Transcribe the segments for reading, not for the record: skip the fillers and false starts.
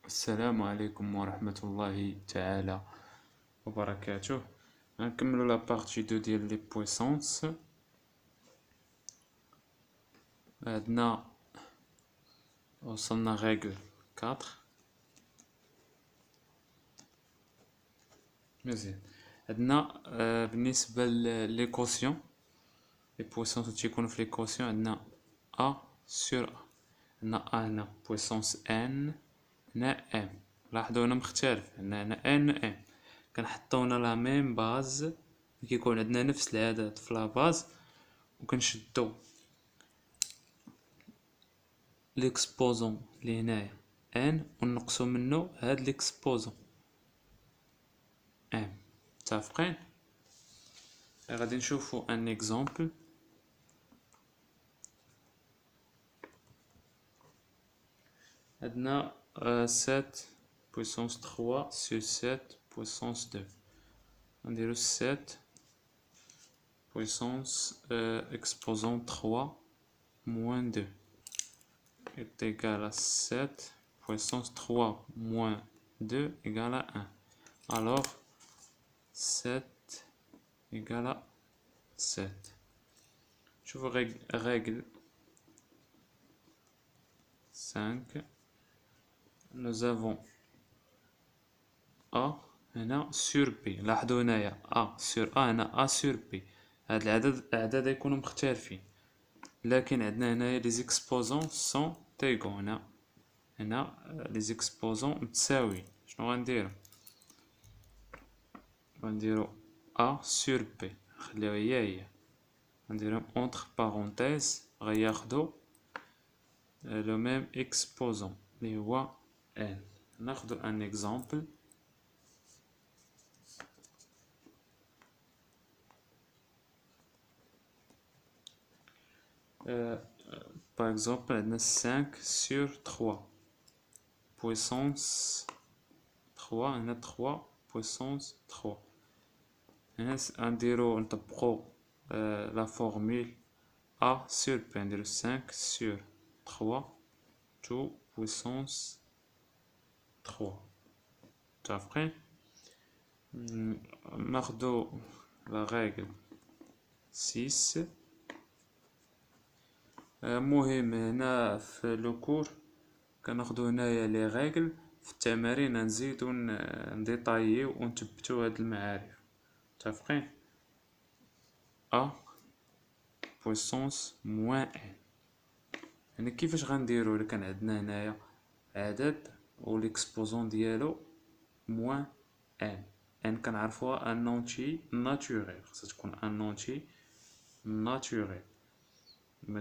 السلام عليكم ورحمة الله تعالى وبركاته. غنكملو لا بارتي دو ديال لي بويسونس. عندنا وصلنا ريغل 4. مزيان. عندنا بالنسبة ليكوسيون لي بويسونس تيكونو في ليكوسيون عندنا ا سور ا. عندنا ا هنا بويسونس ان، هنا ام. لاحظوا هنا مختلف، هنا ان ام. كنحطونا لا ميم باز، كيكون عندنا نفس العدد في لا باز، وكنشدو ليكسبوزون اللي هنايا ان ونقصو منه هاد ليكسبوزون ام. متفقين؟ غادي نشوفو ان اكزامبل. عندنا 7 puissance 3 sur 7 puissance 2. نديرو 7 puissance exposant 3 moins 2 est égal à 7 puissance 3 moins 2 égale à 1. Alors 7 égale à 7. Je vous règle 5. Nous avons A هنا sur B. لاحظوا هنايا A sur A، هنا A sur B. هاد الأعداد يكونوا مختلفين، لكن عندنا هنايا لي زيكسبوزون سون تيغون. هنا لي زيكسبوزون متساويين. شنو غنديرو A sur B، نخليوها هي غنديرهم entre parenthèses، غياخدو لو ميم اكسبوزون اللي هو N. ناخدو ان اكزامبل. par exemple عندنا 5 sur 3 puissance 3. هنا 3 puissance 3. هنا نديرو نطبقو لا فورمول A sur B. نديرو 5 sur 3 2 puissance 3. متفقين؟ ناخدو لا ريغل 6. مهم هنا في لو كور كناخدو هنايا لي ريغل، في التمارين نزيدو نديطاييو ونثبتو هاد المعارف. متفقين؟ ا بويسونس موان ان. يعني كيفاش غنديرو؟ كان عندنا هنايا عدد و ليكسبوزون ديالو موان ان كنعرفوها ان نونتي ناتوريل، خاصها تكون ان نونتي ناتوريل، ما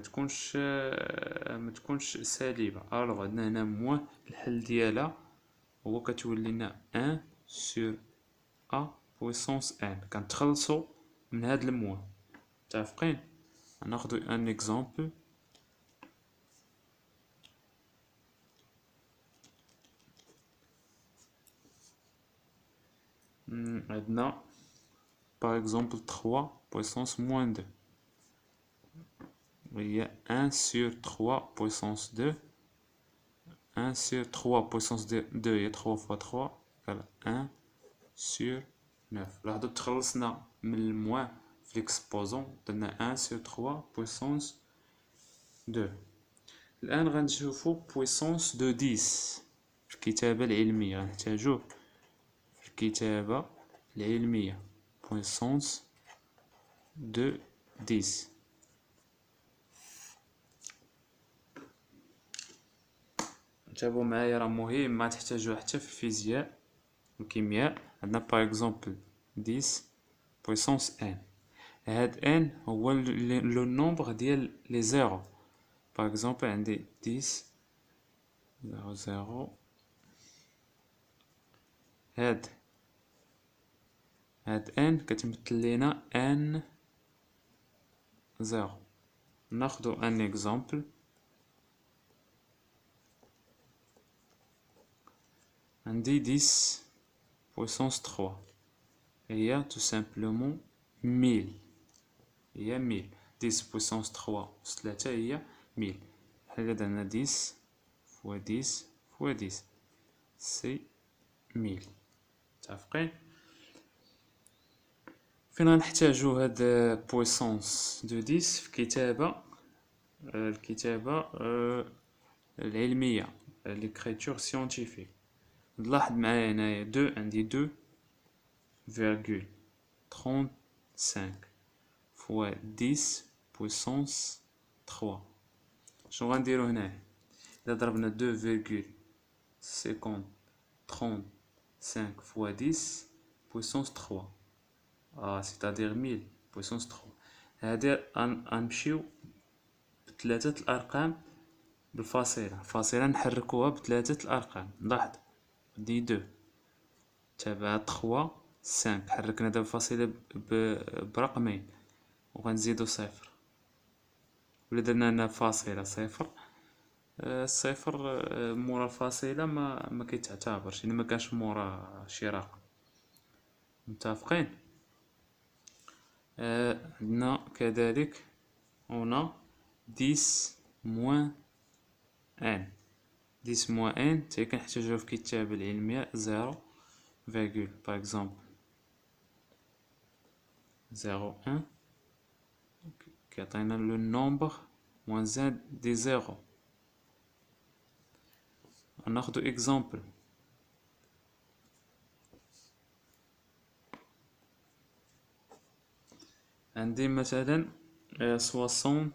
تكونش سالبه. الوغ عندنا هنا موان، الحل ديالها هو كتولي لنا 1 sur a puissance n. كنتخلصوا من هاد الموان. متفقين؟ ناخدو ان اكزامبل. عندنا par exemple 3 puissance moins 2. Il y a 1 sur 3 puissance 2. 1 sur 3 puissance 2 il y a 3 fois 3 égale 1 sur 9. لاحظوا تخلصنا من الموان في ليكسبوزون، درنا 1 sur 3 puissance 2. الآن غنشوفو بويسونس دو 10 في الكتابة العلمية. غنحتاجوه في الكتابة العلمية بويسونس دو 10. انتبهوا معايا، راه مهم، ما تحتاجوه حتى في الفيزياء والكيمياء. عندنا باغ اكزومبل 10 بويسونس ان. هاد ان هو لو نومبر ديال لي زيرو. باغ اكزومبل عندي 10 0 0. هاد ان كتمثل لينا ان 0. ناخدو ان اكزامبل. عندي 10 puissance 3 هي tout simplement 1000. هي 1000. 10 puissance 3 أس 3 هي 1000. بحال هكا درنا 10 fois 10 fois 10 سي 1000. متفقين؟ فين غنحتاجو هاد بويسونس دو 10 في الكتابة العلمية، ليكريتور سيونتيفيك. نلاحظ معايا هنايا عندي 2,35 فوا 10 بويسونس 3. شنو غنديرو هنايا؟ إلا ضربنا 2,35 فوا 10 بويسونس 3 سيتادير 1000 بويسونس 3. هادي غنمشيو بثلاثة الأرقام بالفاصلة نحركوها بثلاثة الأرقام. نلاحظ دي 2 تابع 3 5 حركنا دابا الفاصلة برقمين وغنزيدو صفر، ولا درنا هنا فاصلة صفر. الصفر مورا الفاصلة ما كيتعتبرش، يعني ما كانش مورا شي رقم. متفقين؟ عندنا كذلك هنا 10 موان ان. 10 موان ان تاهي كنحتاجوها في الكتابة العلمية 0 فاغول باغ اكزومبل 0.1 كيعطينا لو نومبر موان زان دي زيرو. ناخدو اكزومبل عندي مثلا 73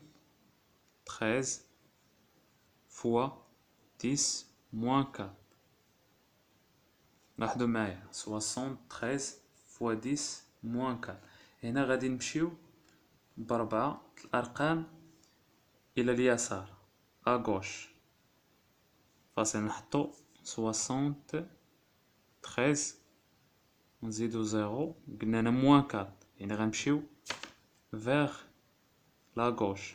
فوا 10 موان 4. لاحظوا معايا 73 فوا 10 موان 4. هنا غادي نمشيو بربعة الأرقام إلى اليسار أغوش، فاصل نحطو 73 نزيدو زيرو، قلنا أنا موان 4، يعني غنمشيو فيغ لاغوش.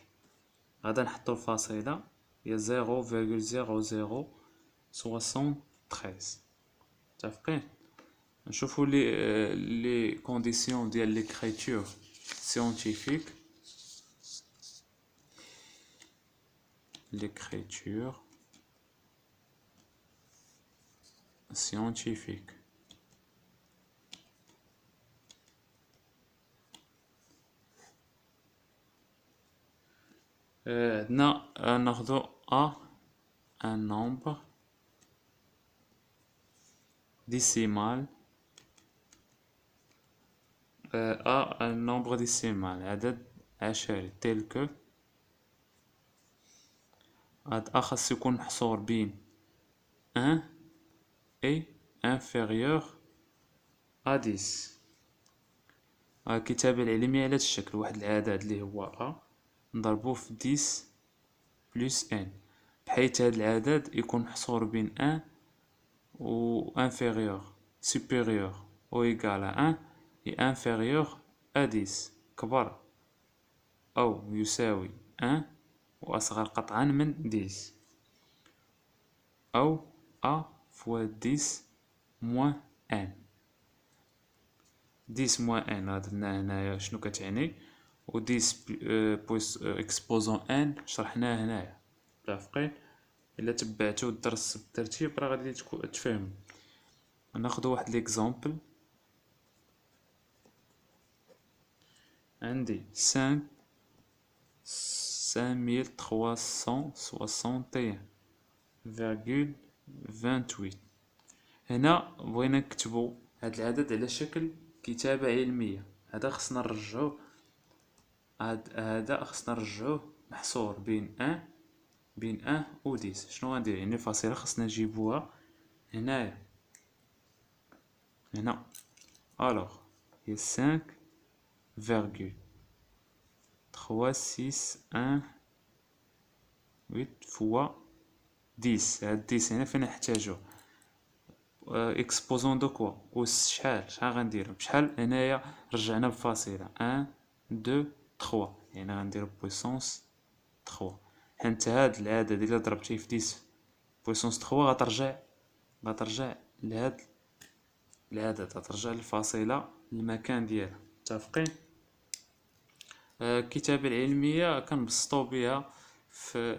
غادا نحطو الفاصلة هي 0,0073. متفقين؟ نشوفو لي كونديسيون ديال ليكريتور سيونتيفيك. l'écriture scientifique. ناخذ un nombre décimal un nombre décimal عدد عشري tel que هاد خاص يكون محصور بين 1 et inférieur à 10. الكتابة العلمية على هاد الشكل، واحد العدد اللي هو نضربوه في 10 بلس n، بحيث هاد العدد يكون محصور بين 1 و inférieur supérieur ou égal à 1 et inférieur à 10 كبر أو يساوي 1 وأصغر قطعا من 10، أو a fois 10 moins n. 10 moins n درناه هنايا شنو كتعني، و 10 بويس اكسبوزون n شرحناه هنايا. متفقين؟ إلا تبعتو الدرس بالترتيب راه غادي تفهمو. ناخدو واحد ليكزومبل. عندي 5361,28. هنا بغينا نكتبو هاد العدد على شكل كتابة علمية. هذا خصنا نرجعوه، هذا خصنا نرجعوه محصور بين 1 و 10. شنو غندير؟ يعني الفاصلة خصنا نجيبوها هنايا هنا. الوغ هي 5,361,8 فوا 10. هاد 10 هنا فين نحتاجوه؟ اكسبوزون دو كوا أس شحال غنديرو بشحال؟ هنايا رجعنا بفاصلة 1 2 3، يعني غنديرو بويسونس 3، حيت هاد العدد إلا ضربتيه في 10 بويسونس 3 غترجع لهاد العدد، غترجع للفاصلة للمكان ديالها. متفقين؟ الكتابة العلمية كنبسطو بها في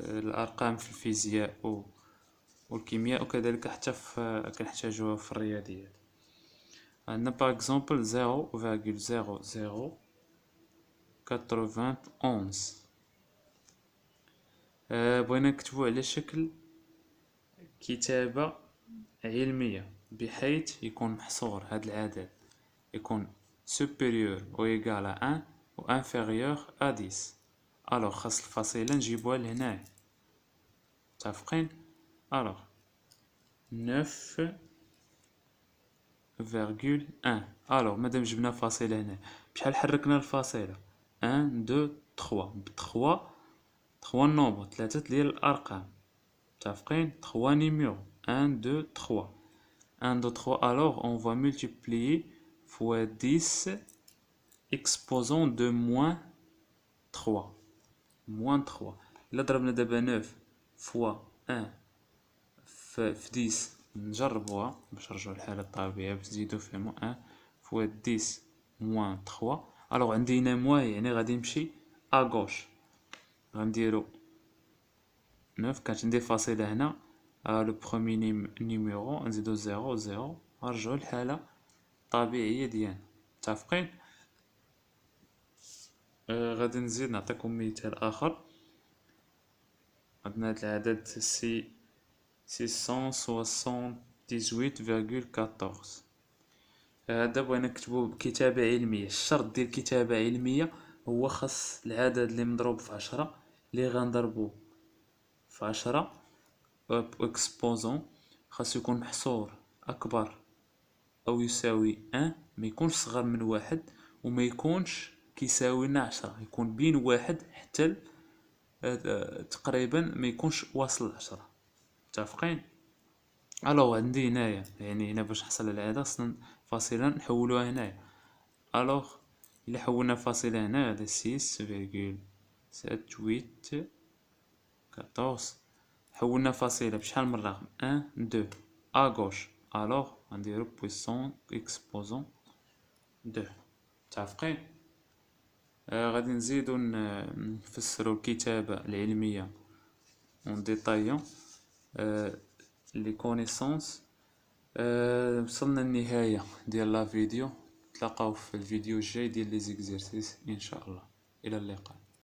الأرقام في الفيزياء والكيمياء، وكذلك حتى كنحتاجوها في الرياضيات. عندنا باغ اكزومبل 0.0091. بغينا نكتبو على شكل كتابة علمية بحيث يكون محصور هاد العدد، يكون supérieur ou égal à 1 و inférieur à 10. الوغ خاص الفاصلة نجيبوها لهنايا، متفقين؟ الوغ 9,1. الوغ مادام جبنا فاصلة هنا، بشحال حركنا الفاصلة؟ 1 2 3 ب 3 نومبر، 3 ديال الارقام، متفقين؟ 3 نيميرو 1 2 3 1 2 3. الوغ on va multiplier fois 10 exposant de moins 3. إلا ضربنا دابا 9 فوا 1 في 10 نجربوها باش نرجعو للحالة الطبيعية، باش نزيدو فيها 1 فوا 10 موان 3. الوغ عندي هنا موان يعني غادي نمشي اغوش، غنديرو 9 كانت عندي فاصلة هنا، لو برومي نيميرو نزيدو 0 نرجعو للحالة الطبيعية ديالنا، متفقين؟ غادي نزيد نعطيكم مثال اخر. عندنا هاد العدد 678,14. هذا بغينا نكتبو بكتابة علمية. الشرط ديال كتابة علمية هو خاص العدد اللي مضروب في 10 اللي غنضربو في 10 اكسبوزون خاصو يكون محصور اكبر او يساوي 1، ما يكونش صغر من 1 وما يكونش كيساوي لنا 10، يكون بين 1 حتى تقريبا ما يكونش واصل 10، متفقين؟ الوغ عندي هنايا يعني هنا باش نحصل على العدد خصنا فاصلة نحولوها هنايا. الوغ الا حولنا فاصلة هنا هذا 6,78,14 حولنا فاصلة بشحال من رقم 1 2 اغوش، الوغ غنديرو بويسون اكسبوزون 2، متفقين؟ غادي نزيدو نفسرو الكتابة العلمية اون ديطايون لي كونيسونس. وصلنا للنهاية ديال لا فيديو، نتلاقاو في الفيديو الجاي ديال لي زيكزيرسيس ان شاء الله. الى اللقاء.